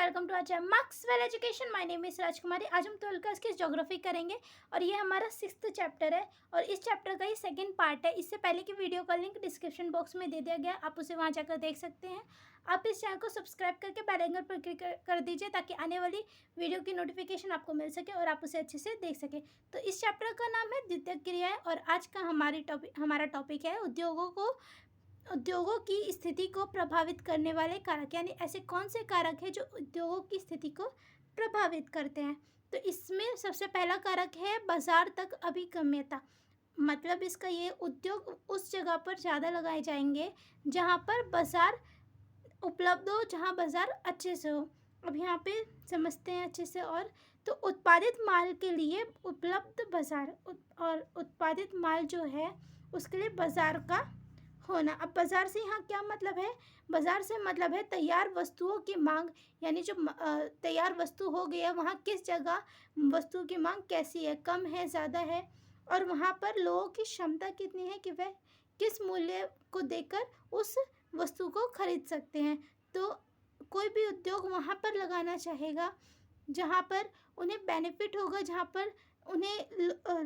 Welcome to our channel Maxwell education. My name is Rajkumari. आज हम 12th class की geography करेंगे और ये हमारा 6th चैप्टर है और इस चैप्टर का ये सेकंड पार्ट है। इससे पहले की वीडियो का लिंक डिस्क्रिप्शन बॉक्स में दे दिया गया, आप उसे वहां जाकर देख सकते हैं। आप इस चैनल को सब्सक्राइब करके बेल आइकन पर क्लिक कर दीजिए ताकि आने वाली वीडियो की नोटिफिकेशन आपको मिल सके और आप उसे अच्छे से देख सके। तो इस चैप्टर का नाम है द्वितीयक क्रियाएं और आज का हमारा टॉपिक है उद्योगों की स्थिति को प्रभावित करने वाले कारक, यानी ऐसे कौन से कारक हैं जो उद्योगों की स्थिति को प्रभावित करते हैं। तो इसमें सबसे पहला कारक है बाजार तक अभिगम्यता। मतलब इसका ये उद्योग उस जगह पर ज़्यादा लगाए जाएंगे जहाँ पर बाजार उपलब्ध हो, जहाँ बाजार अच्छे से हो। अब यहाँ पे समझते हैं अच्छे से। और तो उत्पादित माल के लिए उपलब्ध बाजार और उत्पादित माल जो है उसके लिए बाजार का होना। अब बाजार से यहाँ क्या मतलब है? बाजार से मतलब है तैयार वस्तुओं की मांग, यानी जो तैयार वस्तु हो गया वहाँ किस जगह वस्तु की मांग कैसी है, कम है, ज़्यादा है, और वहाँ पर लोगों की क्षमता कितनी है कि वह किस मूल्य को देकर उस वस्तु को खरीद सकते हैं। तो कोई भी उद्योग वहाँ पर लगाना चाहेगा जहाँ पर उन्हें बेनिफिट होगा, जहाँ पर उन्हें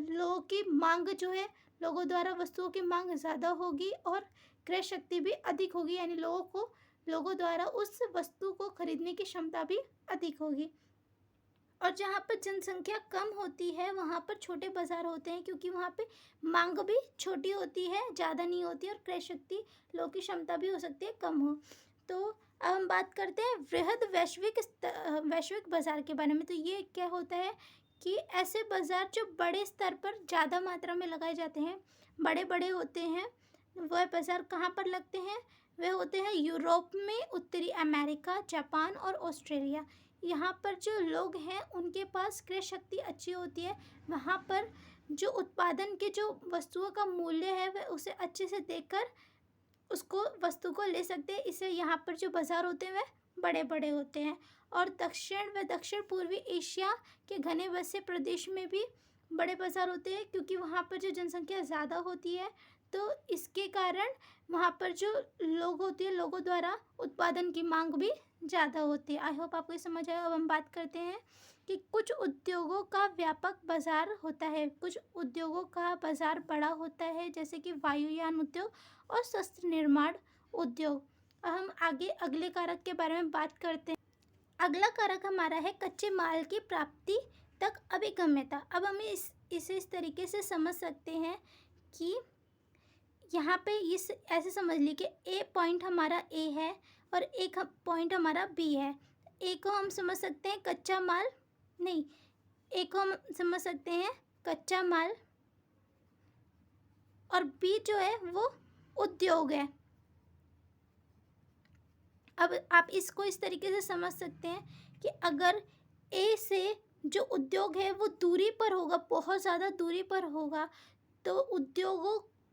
लोगों की मांग जो है, लोगों द्वारा वस्तुओं की मांग ज़्यादा होगी और क्रय शक्ति भी अधिक होगी, यानी लोगों द्वारा उस वस्तु को खरीदने की क्षमता भी अधिक होगी। और जहाँ पर जनसंख्या कम होती है वहाँ पर छोटे बाजार होते हैं, क्योंकि वहाँ पे मांग भी छोटी होती है, ज़्यादा नहीं होती, और क्रय शक्ति, लोगों की क्षमता भी हो सकती है कम हो। तो अब हम बात करते हैं वृहद वैश्विक बाजार के बारे में। तो ये क्या होता है कि ऐसे बाजार जो बड़े स्तर पर ज़्यादा मात्रा में लगाए जाते हैं, बड़े बड़े होते हैं, वह बाजार कहाँ पर लगते हैं? वे होते हैं यूरोप में, उत्तरी अमेरिका, जापान और ऑस्ट्रेलिया। यहाँ पर जो लोग हैं उनके पास क्रय शक्ति अच्छी होती है, वहाँ पर जो उत्पादन के जो वस्तुओं का मूल्य है वह उसे अच्छे से देखकर उसको वस्तु को ले सकते हैं। इससे यहाँ पर जो बाज़ार होते हैं वह बड़े बड़े होते हैं। और दक्षिण पूर्वी एशिया के घने बसे प्रदेश में भी बड़े बाज़ार होते हैं, क्योंकि वहाँ पर जो जनसंख्या ज़्यादा होती है तो इसके कारण वहाँ पर जो लोग होते हैं, लोगों द्वारा उत्पादन की मांग भी ज़्यादा होती है। आई होप आपको ये समझ आया। अब हम बात करते हैं कि कुछ उद्योगों का व्यापक बाज़ार होता है, कुछ उद्योगों का बाज़ार बड़ा होता है, जैसे कि वायुयान उद्योग और शस्त्र निर्माण उद्योग। अब हम आगे अगले कारक के बारे में बात करते हैं। अगला कारक हमारा है कच्चे माल की प्राप्ति तक अभिगम्यता। अब हमें इसे इस तरीके से समझ सकते हैं कि यहाँ पे इस ऐसे समझ ली कि ए पॉइंट हमारा ए है और एक पॉइंट हमारा बी है। ए को हम समझ सकते हैं कच्चा माल, नहीं, ए को हम समझ सकते हैं कच्चा माल और बी जो है वो उद्योग है। अब आप इसको इस तरीके से समझ सकते हैं कि अगर ए से जो उद्योग है वो दूरी पर होगा, बहुत ज़्यादा दूरी पर होगा, तो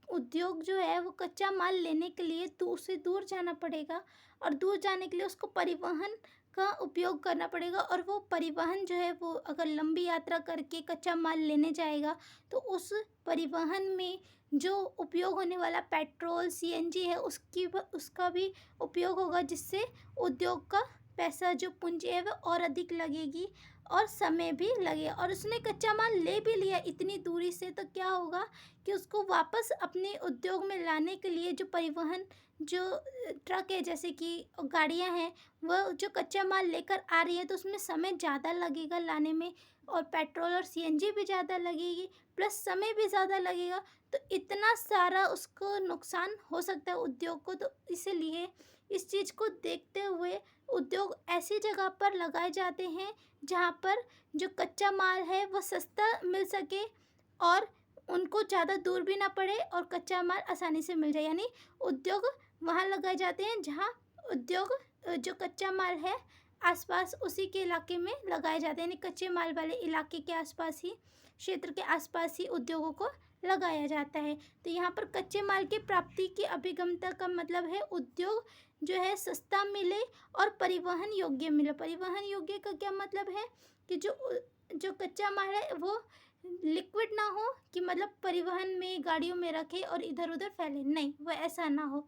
उद्योग जो है वो कच्चा माल लेने के लिए दूर से दूर जाना पड़ेगा और दूर जाने के लिए उसको परिवहन का उपयोग करना पड़ेगा। और वो परिवहन जो है वो अगर लंबी यात्रा करके कच्चा माल लेने जाएगा तो उस परिवहन में जो उपयोग होने वाला पेट्रोल, सीएनजी है, उसका भी उपयोग होगा, जिससे उद्योग का पैसा, जो पूंजी है वह और अधिक लगेगी और समय भी लगेगा। और उसने कच्चा माल ले भी लिया इतनी दूरी से, तो क्या होगा कि उसको वापस अपने उद्योग में लाने के लिए जो परिवहन, जो ट्रक है, जैसे कि गाड़ियां हैं, वह जो कच्चा माल लेकर आ रही है तो उसमें समय ज़्यादा लगेगा लाने में, और पेट्रोल और सीएनजी भी ज़्यादा लगेगी, प्लस समय भी ज़्यादा लगेगा। तो इतना सारा उसको नुकसान हो सकता है उद्योग को। तो इसीलिए इस चीज़ को देखते हुए उद्योग ऐसी जगह पर लगाए जाते हैं जहाँ पर जो कच्चा माल है वो सस्ता मिल सके और उनको ज़्यादा दूर भी ना पड़े और कच्चा माल आसानी से मिल जाए। यानी उद्योग वहाँ लगाए जाते हैं जहाँ उद्योग जो कच्चा माल है आसपास उसी के इलाके में लगाए जाते हैं, यानी कच्चे माल वाले इलाके के आसपास ही, क्षेत्र के आसपास ही उद्योगों को लगाया जाता है। तो यहाँ पर कच्चे माल की प्राप्ति की अभिगम्यता का मतलब है उद्योग जो है सस्ता मिले और परिवहन योग्य मिले। परिवहन योग्य का क्या मतलब है कि जो कच्चा माल है वो लिक्विड ना हो, कि मतलब परिवहन में गाड़ियों में रखे और इधर उधर फैले, नहीं, वह ऐसा ना हो।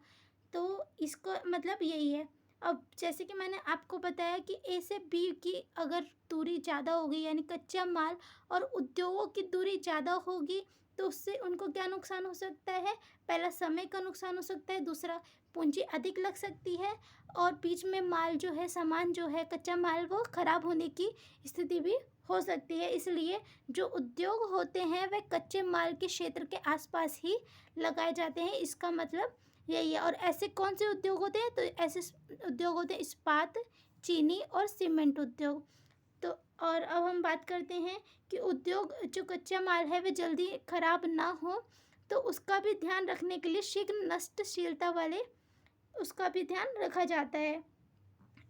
तो इसको मतलब यही है। अब जैसे कि मैंने आपको बताया कि ए से बी की अगर दूरी ज़्यादा होगी, यानी कच्चा माल और उद्योगों की दूरी ज़्यादा होगी, तो उससे उनको क्या नुकसान हो सकता है? पहला समय का नुकसान हो सकता है, दूसरा पूंजी अधिक लग सकती है, और बीच में माल जो है, सामान जो है, कच्चा माल, वो ख़राब होने की स्थिति भी हो सकती है। इसलिए जो उद्योग होते हैं वह कच्चे माल के क्षेत्र के आसपास ही लगाए जाते हैं। इसका मतलब यही है। और ऐसे कौन से उद्योग होते हैं? तो ऐसे उद्योग होते हैं इस्पात, चीनी और सीमेंट उद्योग। तो और अब हम बात करते हैं कि उद्योग जो कच्चा माल है वह जल्दी खराब ना हो, तो उसका भी ध्यान रखने के लिए शीघ्र नष्टशीलता वाले उसका भी ध्यान रखा जाता है।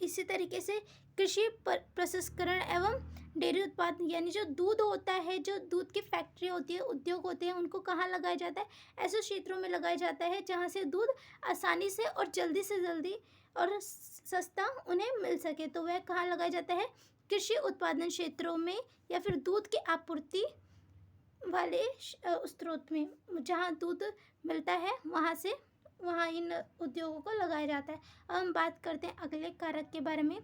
इसी तरीके से कृषि प्रसंस्करण एवं डेयरी उत्पाद, यानी जो दूध होता है, जो दूध की फैक्ट्री होती है, उद्योग होते हैं, उनको कहाँ लगाया जाता है? ऐसे क्षेत्रों में लगाया जाता है जहाँ से दूध आसानी से और जल्दी से जल्दी और सस्ता उन्हें मिल सके। तो वह कहाँ लगाया जाता है? कृषि उत्पादन क्षेत्रों में, या फिर दूध की आपूर्ति वाले स्रोत में, जहाँ दूध मिलता है वहाँ इन उद्योगों को लगाया जाता है। अब हम बात करते हैं अगले कारक के बारे में।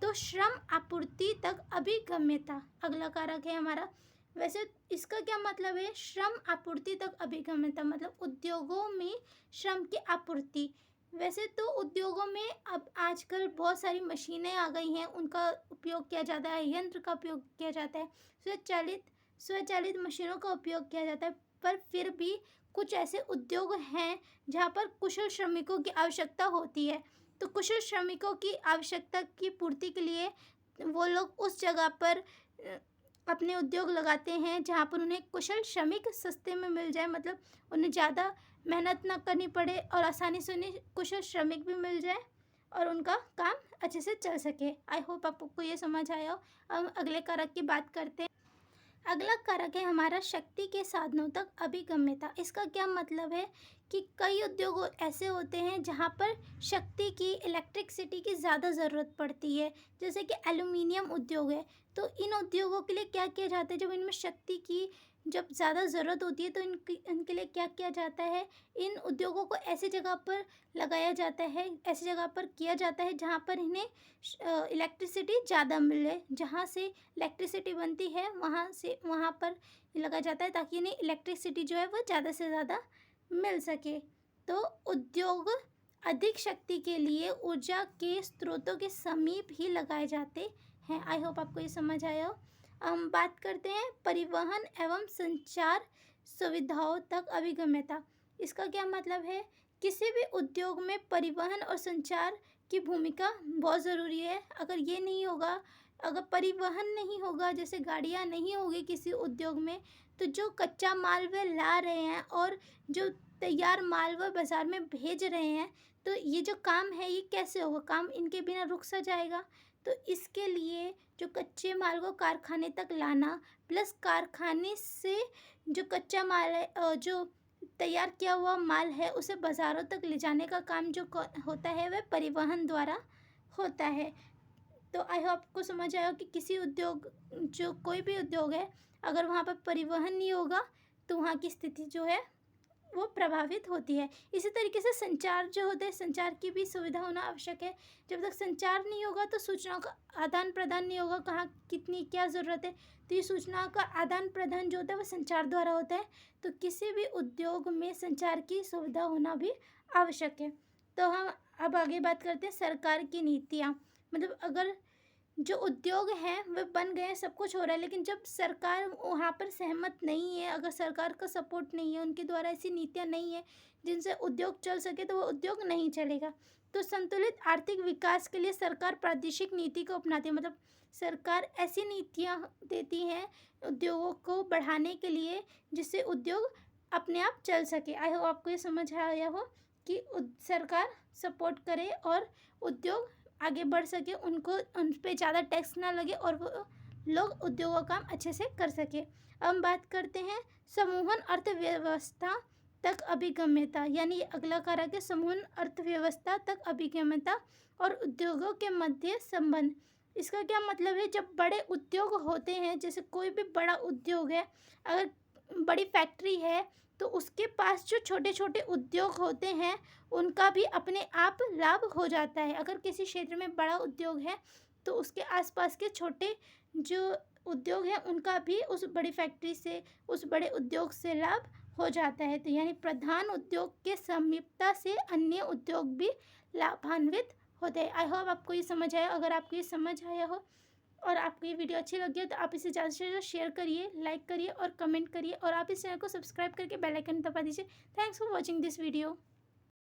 तो श्रम आपूर्ति तक अभिगम्यता अगला कारक है हमारा। वैसे इसका क्या मतलब है? श्रम आपूर्ति तक अभिगम्यता मतलब उद्योगों में श्रम की आपूर्ति। वैसे तो उद्योगों में अब आजकल बहुत सारी मशीनें आ गई हैं, उनका उपयोग किया जाता है, यंत्र का उपयोग किया जाता है, स्वचालित मशीनों का उपयोग किया जाता है, पर फिर भी कुछ ऐसे उद्योग हैं जहाँ पर कुशल श्रमिकों की आवश्यकता होती है। तो कुशल श्रमिकों की आवश्यकता की पूर्ति के लिए वो लोग उस जगह पर अपने उद्योग लगाते हैं जहाँ पर उन्हें कुशल श्रमिक सस्ते में मिल जाए, मतलब उन्हें ज़्यादा मेहनत ना करनी पड़े और आसानी से उन्हें कुशल श्रमिक भी मिल जाए और उनका काम अच्छे से चल सके। आई होप आपको ये समझ आया हो। अब अगले कारक की बात करते हैं। अगला कारक है हमारा शक्ति के साधनों तक अभिगम्यता। इसका क्या मतलब है कि कई उद्योग ऐसे होते हैं जहाँ पर शक्ति की, इलेक्ट्रिसिटी की ज़्यादा ज़रूरत पड़ती है, जैसे कि एल्यूमिनियम उद्योग है। तो इन उद्योगों के लिए क्या किया जाता है? जब इनमें शक्ति की जब ज़्यादा ज़रूरत होती है तो इनके लिए क्या किया जाता है? इन उद्योगों को ऐसी जगह पर लगाया जाता है, ऐसी जगह पर किया जाता है जहाँ पर इन्हें इलेक्ट्रिसिटी ज़्यादा मिले। जहाँ से इलेक्ट्रिसिटी बनती है वहाँ पर लगाया जाता है, ताकि इन्हें इलेक्ट्रिसिटी जो है वो ज़्यादा से ज़्यादा मिल सके। तो उद्योग अधिक शक्ति के लिए ऊर्जा के स्रोतों के समीप ही लगाए जाते हैं। आई होप आपको ये समझ आया हो। हम बात करते हैं परिवहन एवं संचार सुविधाओं तक अभिगम्यता। इसका क्या मतलब है? किसी भी उद्योग में परिवहन और संचार की भूमिका बहुत ज़रूरी है। अगर ये नहीं होगा, अगर परिवहन नहीं होगा, जैसे गाड़ियाँ नहीं होगी किसी उद्योग में, तो जो कच्चा माल वे ला रहे हैं और जो तैयार माल वह बाज़ार में भेज रहे हैं, तो ये जो काम है ये कैसे होगा? काम इनके बिना रुक सा जाएगा। तो इसके लिए जो कच्चे माल को कारखाने तक लाना, प्लस कारखाने से जो कच्चा माल है, जो तैयार किया हुआ माल है, उसे बाज़ारों तक ले जाने का काम जो होता है वह परिवहन द्वारा होता है। तो आई होप आपको समझ आया कि किसी उद्योग, जो कोई भी उद्योग है, अगर वहाँ पर परिवहन नहीं होगा तो वहाँ की स्थिति जो है वो प्रभावित होती है। इसी तरीके से संचार जो होता है, संचार की भी सुविधा होना आवश्यक है। जब तक संचार नहीं होगा तो सूचनाओं का आदान प्रदान नहीं होगा, कहाँ कितनी क्या ज़रूरत है, तो ये सूचनाओं का आदान प्रदान जो होता है वो संचार द्वारा होता है। तो किसी भी उद्योग में संचार की सुविधा होना भी आवश्यक है। तो हम अब आगे बात करते हैं सरकार की नीतियाँ। मतलब अगर जो उद्योग हैं वे बन गए हैं, सब कुछ हो रहा है, लेकिन जब सरकार वहाँ पर सहमत नहीं है, अगर सरकार का सपोर्ट नहीं है, उनके द्वारा ऐसी नीतियाँ नहीं है जिनसे उद्योग चल सके, तो वो उद्योग नहीं चलेगा। तो संतुलित आर्थिक विकास के लिए सरकार प्रादेशिक नीति को अपनाती है। मतलब सरकार ऐसी नीतियाँ देती हैं उद्योगों को बढ़ाने के लिए जिससे उद्योग अपने आप चल सके। आई होप आपको ये समझ आया हो कि सरकार सपोर्ट करे और उद्योग आगे बढ़ सके, उनको उन पे ज़्यादा टैक्स ना लगे और वो लोग उद्योगों का काम अच्छे से कर सके। अब हम बात करते हैं समूहन अर्थव्यवस्था तक अभिगम्यता, यानी अगला कारक है समूहन अर्थव्यवस्था तक अभिगम्यता और उद्योगों के मध्य संबंध। इसका क्या मतलब है? जब बड़े उद्योग होते हैं, जैसे कोई भी बड़ा उद्योग है, अगर बड़ी फैक्ट्री है तो उसके पास जो छोटे छोटे उद्योग होते हैं उनका भी अपने आप लाभ हो जाता है। अगर किसी क्षेत्र में बड़ा उद्योग है तो उसके आसपास के छोटे जो उद्योग हैं उनका भी उस बड़ी फैक्ट्री से, उस बड़े उद्योग से लाभ हो जाता है। तो यानी प्रधान उद्योग के समीपता से अन्य उद्योग भी लाभान्वित होते हैं। आई होप आपको ये समझ आया। अगर आपको ये समझ आया हो और आपको ये वीडियो अच्छी लगी हो तो आप इसे ज़्यादा से ज़्यादा शेयर करिए, लाइक करिए और कमेंट करिए, और आप इस चैनल को सब्सक्राइब करके बेल आइकन दबा दीजिए। Thanks for watching this video.